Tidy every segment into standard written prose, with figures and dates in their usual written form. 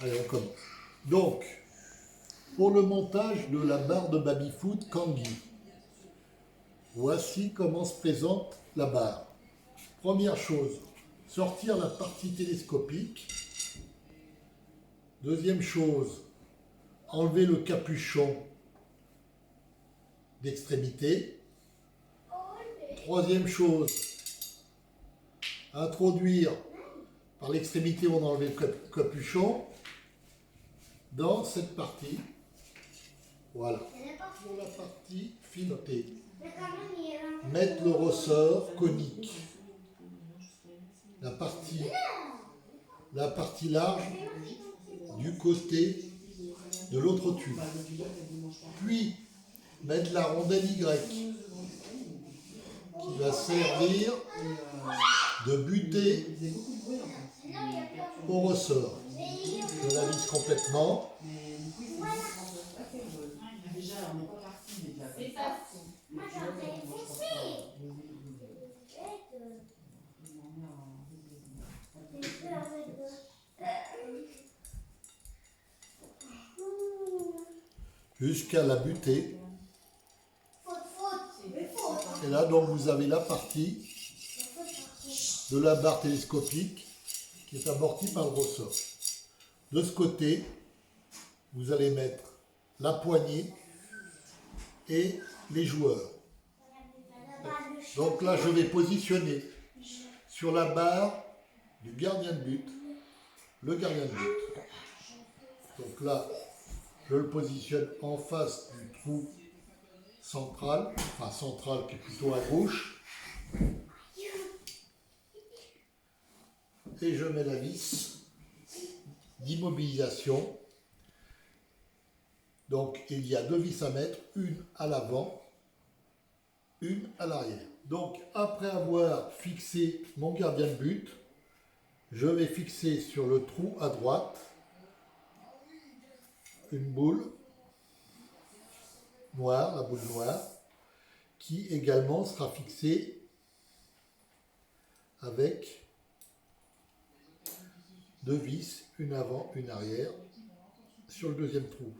Allez, on commence. Donc, pour le montage de la barre de baby-foot Kangee, voici comment se présente la barre. Première chose, sortir la partie télescopique. Deuxième chose, enlever le capuchon d'extrémité. Troisième chose, introduire par l'extrémité où on a enlevé le capuchon dans cette partie. Voilà. Pour la partie filetée, mettre le ressort conique. La partie large du côté de l'autre tube. Puis mettre la rondelle Y qui va servir de butée au ressort. Je la visse complètement. Jusqu'à la butée. Et là, donc, vous avez la partie de la barre télescopique qui est amortie par le ressort. De ce côté, vous allez mettre la poignée et les joueurs. Donc là, je vais positionner sur la barre du gardien de but, le gardien de but. Donc là, je le positionne en face du trou central, enfin central qui est plutôt à gauche. Et je mets la vis d'immobilisation. Donc il y a deux vis à mettre, une à l'avant, une à l'arrière. Donc après avoir fixé mon gardien de but, je vais fixer sur le trou à droite une boule noire, la boule noire, qui également sera fixée avec deux vis, une avant, une arrière, sur le deuxième trou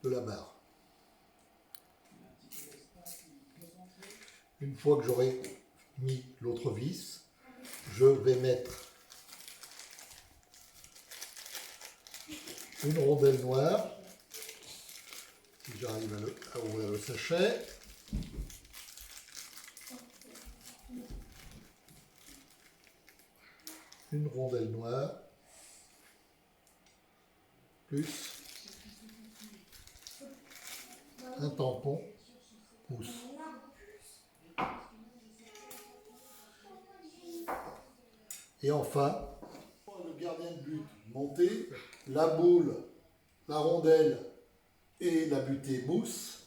de la barre. Une fois que j'aurai mis l'autre vis, je vais mettre une rondelle noire, si j'arrive à ouvrir le sachet. Une rondelle noire, plus un tampon mousse. Et enfin, le gardien de but monté, la boule, la rondelle et la butée mousse,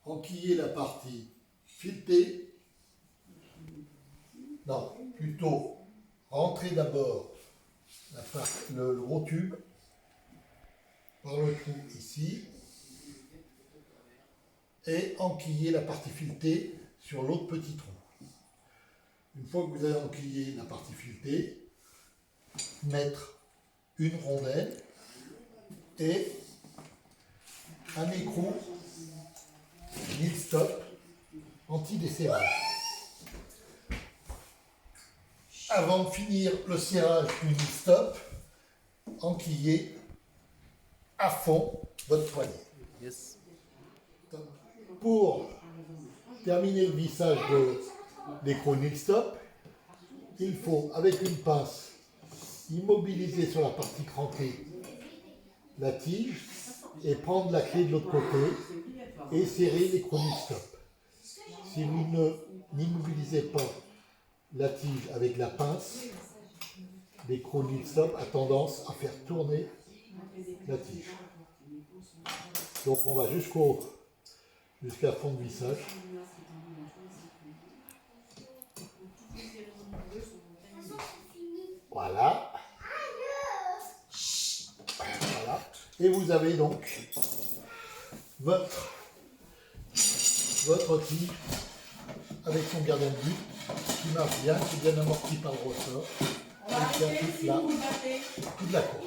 enquiller la partie filetée, non, plutôt rentrer d'abord le gros tube par le trou ici et enquiller la partie filetée sur l'autre petit trou. Une fois que vous avez enquillé la partie filetée, mettre une rondelle et un écrou nil stop anti-desserrage. Avant de finir le serrage du nil stop, enquillez à fond votre poignet. Yes. Pour terminer le vissage de l'écrou nil stop, il faut, avec une pince, immobiliser sur la partie crampée la tige et prendre la clé de l'autre côté et serrer l'écrou nil stop. Si vous n'immobilisez pas la tige avec la pince, l'écrou nil stop a tendance à faire tourner la tige. Donc on va jusqu'à fond de vissage. Voilà. Voilà. Et vous avez donc votre tige avec son gardien de but qui marche bien, qui est bien amorti par le ressort et qui a toute la course.